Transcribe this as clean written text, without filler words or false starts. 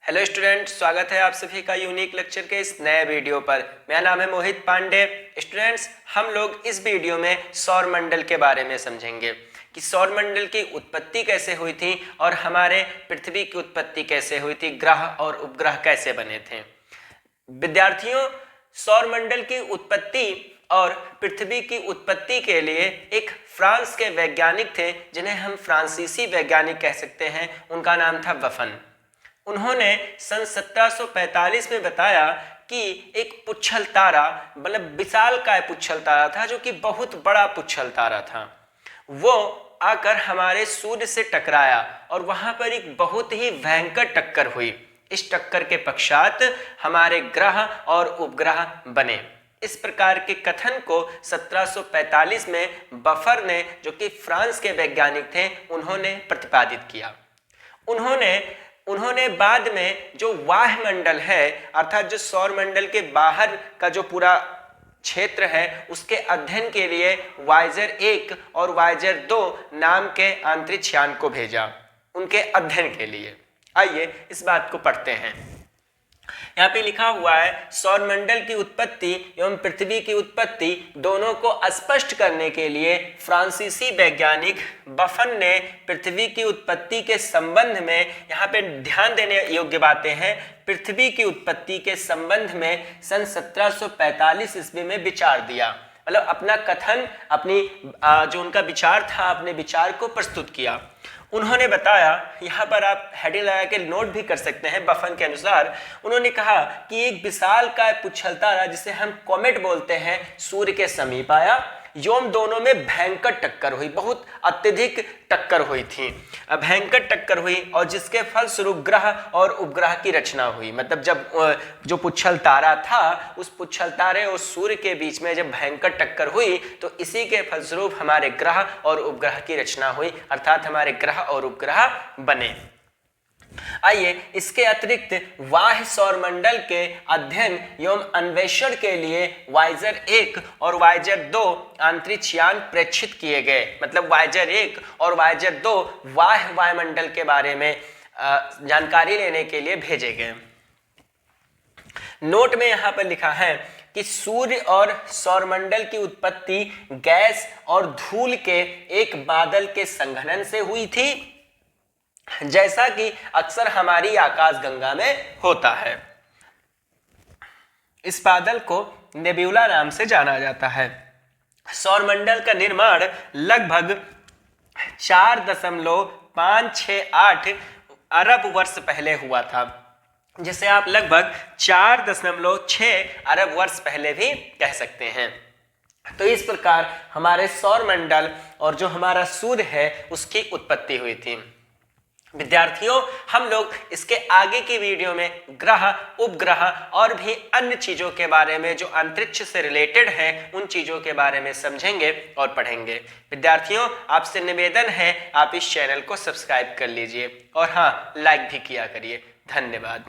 Hello student, स्वागत है आप सभी का यूनिक लेक्चर के इस नए वीडियो पर। मेरा नाम है मोहित पांडे। स्टूडेंट्स, हम लोग इस वीडियो में सौर मंडल के बारे में समझेंगे कि सौर मंडल की उत्पत्ति कैसे हुई थी और हमारे पृथ्वी की उत्पत्ति कैसे हुई थी, ग्रह और उपग्रह कैसे बने थे। विद्यार्थियों, सौर मंडल की उत्पत्ति और पृथ्वी की उत्पत्ति के लिए एक फ्रांस के वैज्ञानिक थे जिन्हें हम फ्रांसीसी वैज्ञानिक कह सकते हैं। उनका नाम था बफन। उन्होंने सन 1745 में बताया कि एक पुच्छल तारा, मतलब विशालकाय पुच्छल तारा था, जो कि बहुत बड़ा पुच्छल तारा था, वो आकर हमारे सूर्य से टकराया और वहां पर एक बहुत ही भयंकर टक्कर हुई। इस टक्कर के पश्चात हमारे ग्रह और उपग्रह बने। इस प्रकार के कथन को 1745 में बफर ने, जो कि फ्रांस के वैज्ञानिक थे, उन्होंने प्रतिपादित किया। उन्होंने बाद में जो वायुमंडल है, अर्थात जो सौर मंडल के बाहर का जो पूरा क्षेत्र है, उसके अध्ययन के लिए वायेजर 1 और वायेजर 2 नाम के अंतरिक्ष यान को भेजा उनके अध्ययन के लिए। आइए इस बात को पढ़ते हैं। यहाँ पे लिखा हुआ है, सौर मंडल की उत्पत्ति एवं पृथ्वी की उत्पत्ति दोनों को स्पष्ट करने के लिए फ्रांसीसी वैज्ञानिक बफन ने पृथ्वी की उत्पत्ति के संबंध में, यहाँ पे ध्यान देने योग्य बातें हैं, पृथ्वी की उत्पत्ति के संबंध में सन 1745 ईस्वी में विचार दिया। मतलब अपना कथन, अपनी जो उनका विचार था, अपने विचार को प्रस्तुत किया। उन्होंने बताया, यहाँ पर आप हेडिंग लगा के नोट भी कर सकते हैं। बफन के अनुसार उन्होंने कहा कि एक विशालकाय पुच्छल तारा, जिसे हम कॉमेट बोलते हैं, सूर्य के समीप आया। योम दोनों में भयंकर टक्कर हुई, बहुत अत्यधिक टक्कर हुई थी, भयंकर टक्कर हुई, और जिसके फलस्वरूप ग्रह और उपग्रह की रचना हुई। मतलब जब जो पुच्छल तारा था, उस पुच्छल तारे और सूर्य के बीच में जब भयंकर टक्कर हुई, तो इसी के फलस्वरूप हमारे ग्रह और उपग्रह की रचना हुई, अर्थात हमारे ग्रह और उपग्रह बने। आइए, इसके अतिरिक्त बाह्य सौर मंडल के अध्ययन एवं अन्वेषण के लिए वायेजर 1 और वायेजर 2 अंतरिक्ष यान प्रेक्षित किए गए। मतलब वायेजर 1 और वायेजर 2 बाह्य वायुमंडल के बारे में जानकारी लेने के लिए भेजे गए। नोट में यहाँ पर लिखा है कि सूर्य और सौरमंडल की उत्पत्ति गैस और धूल के एक बादल के संघनन से हुई थी, जैसा कि अक्सर हमारी आकाशगंगा में होता है। इस बादल को नेब्यूला नाम से जाना जाता है। सौरमंडल का निर्माण लगभग 4.568 अरब वर्ष पहले हुआ था, जिसे आप लगभग 4.6 अरब वर्ष पहले भी कह सकते हैं। तो इस प्रकार हमारे सौरमंडल और जो हमारा सूर्य है, उसकी उत्पत्ति हुई थी। विद्यार्थियों, हम लोग इसके आगे की वीडियो में ग्रह, उपग्रह और भी अन्य चीजों के बारे में, जो अंतरिक्ष से रिलेटेड है, उन चीजों के बारे में समझेंगे और पढ़ेंगे। विद्यार्थियों, आपसे निवेदन है, आप इस चैनल को सब्सक्राइब कर लीजिए और हाँ, लाइक भी किया करिए। धन्यवाद।